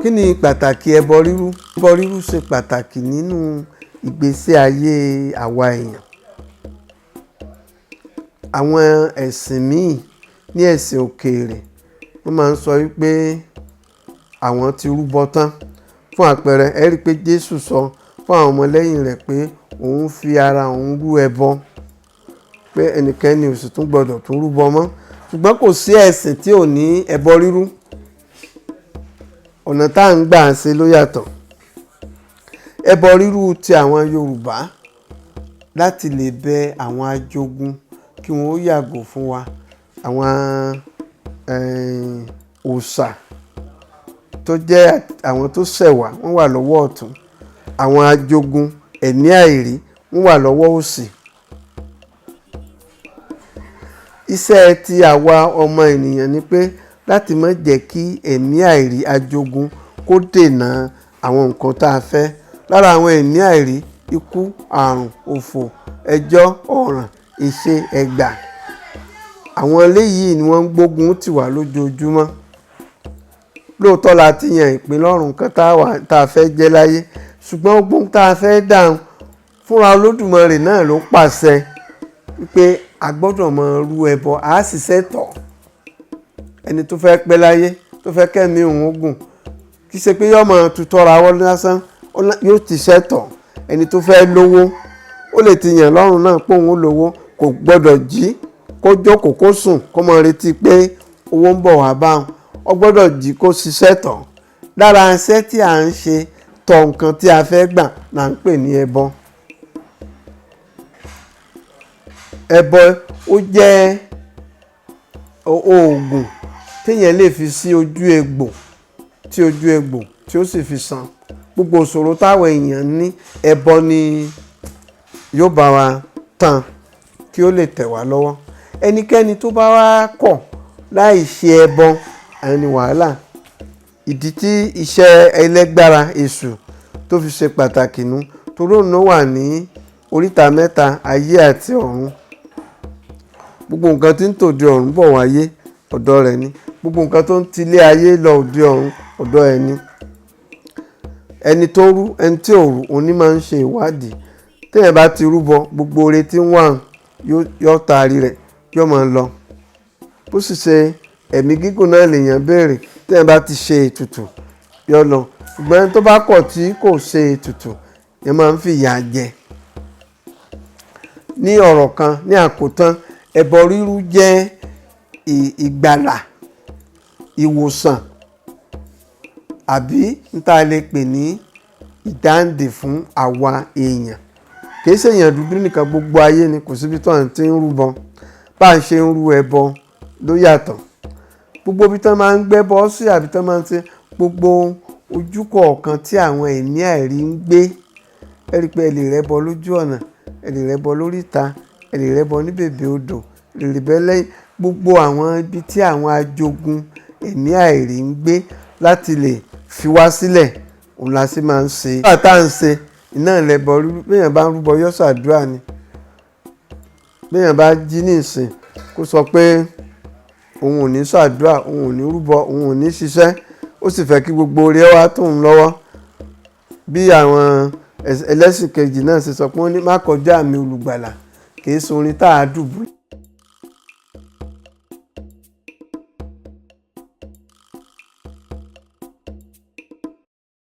Kí ni pàtàkì ẹbọ rírú? Ẹbọ rírú ṣe pàtàkì nínú ìgbésí ayé àwa èèyàn. Àwọn ẹ̀sìn míì ní ẹ̀sìn òkèèrè wọ́n máa ń sọ wípé àwọn ti rúbọ tán. Fún àpẹẹrẹ, ẹ rí i pé Jésù sọ fún àwọn ọmọlẹ́yìn rẹ̀ pé òun fi ara òun rú ẹbọ, pé ẹnikẹ́ni ò sì tún gbọdọ̀ tún rúbọ mọ́. Ṣùgbọ́n kò sí ẹ̀sìn tí ò ní ẹbọ rírú. Ọ̀nà tá à ń gbà ṣe ló yàtọ̀. Ẹbọ rírú ti àwọn Yorùbá láti lè bẹ àwọn ajogun kí wọ́n ó yàgò fún wa. Àwọn òòṣà tó jẹ́ àwọn tó ṣẹ̀ wá wọ́n wà lọ́wọ́ ọ̀tún. Àwọn ajogun ẹ̀mí àìrí wọ́n wà lọ́wọ́ òsì. Iṣẹ́ ti àwa ọmọ ènìyàn ni pé láti má jẹ́ kí ẹ̀mí àìrí ajogun kó dènà àwọn nǹkan tá a fẹ́. Lára àwọn ẹ̀mí àìrí, ikú, àrùn, òfò, ẹjọ́, ọ̀ràn, èṣe, ẹ̀gbà. Àwọn eléyìí ni wọ́n ń gbógun tì wá lójoojúmọ́. Lóòótọ́ la ti yan ìpín lọ́rùn kan tá a fẹ́ jẹ́ láyé, ṣùgbọ́n ogun tá a fẹ́ dáhùn fúnra Olódùmarè náà ló pàṣẹ wípé a gbọ́dọ̀ máa rú ẹbọ, a sì ṣẹ̀tọ́. Ẹni tó fẹ́ pẹ́ láyé, tó fẹ́ kẹ́mi òun ogun, kì í ṣe pé yóò máa tutọ́ ra wọ́n lásán, yóò ti ṣẹ̀tọ́. Ẹni tó fẹ́ lówó, ó lè ti yàn lọ́rùn náà pé òun ó lówó, kò gbọ́dọ̀ jí kó jókòó kó sùn kó máa retí pé owó ń bọ̀ wá bá wọn. Ó gbọ́dọ̀ jí kó ṣiṣẹ́ tọ̀. Lára iṣẹ́ tí à ń ṣe tọ̀ nǹkan tí a fẹ́ gbà là ń pè ní ẹbọ. Ẹbọ ó jẹ́ oògùn téèyàn lè fi sí ojú egbò tí ó sì fi sàn. Gbogbo ìṣòro táwọn èèyàn ní, ẹbọ ni yóò bá wa tán kí ó lè tẹ̀ wá lọ́wọ́. Ẹnikẹ́ni tó bá wá kọ̀ láì ṣe ẹbọ, àní wàhálà. Ìdí tí iṣẹ́ ẹlẹ́gbára èṣù tó fi ṣe pàtàkì nù, torí òun ló wà ní oríta mẹ́ta, ayé àti ọ̀run. Gbogbo nǹkan tí ń tòde ọ̀run bọ̀ wáyé, ọ̀dọ̀ rẹ̀ ni. Gbogbo nǹkan tó ń tilé ayé lọ òde ọ̀run, ọ̀dọ̀ ẹ̀ ni. Ẹni tó rú, ẹni tí ò rú, òun ní máa ń ṣe ìwádìí. Téèyàn bá ti rúbọ, gbogbo oore tí ń wà yóò taari rẹ̀, yóò máa lọ. Bó sì ṣe ẹ̀mí gígùn náà lèèyàn béèrè, téèyàn bá ti ṣe ètùtù, yóò lọ. Ṣùgbọ́n ẹni tó bá kọ̀ tí kò ṣe ètùtù, yẹn máa ń fìyà jẹ. Ní ọ̀rọ̀ kan, ní àkótán, ẹbọ rírú jẹ́ ìgbàlà, ìwòsàn, àbí n tá lè pè ní ìdáǹdè fún àwa èèyàn. Kì í ṣe èèyàn dúdú nìkan, gbogbo ayé ni, kò síbi tó à ń ti ń rúbọ. Bá ń ṣe ń rú ẹbọ ló yàtọ̀. Gbogbo ibi tán máa ń gbẹ́bọ sí àbí tán máa ń ṣe gbogbo ojú kọ̀ọ̀kan tí àwọn ẹ̀mí àìrí ń gbé. Ẹ rí i pé ẹ lè rẹ́bọ lójú ọ̀nà, ẹ lè rẹ́bọ lóríta, ẹ lè rẹ́bọ ní bèbè odò, ẹ lè rẹ́bọ lẹ́yìn gbogbo àwọn ibi tí àwọn ajogun ẹ̀mí àìrí ń gbé láti lè fi wá sílẹ̀. Òun la sì máa ń ṣe. Nígbà tá à ń ṣe iná ẹlẹ́bọ rírú, béèyàn bá ń rúbọ yóò ṣàdúrà ni. Béèyàn bá jí ní ìsìn kó sọ pé òun ò ní ṣàdúrà, òun ò ní rúbọ, òun ò ní ṣiṣẹ́, ó sì fẹ́ kí gbogbo oore wá tóun lọ́wọ́. Bí àwọn ẹlẹ́sìn kejì náà ṣe sọ pé wọ́n ní má kọjá àmì olùgbàlà, kì í ṣe orin tá a dùbúlẹ̀.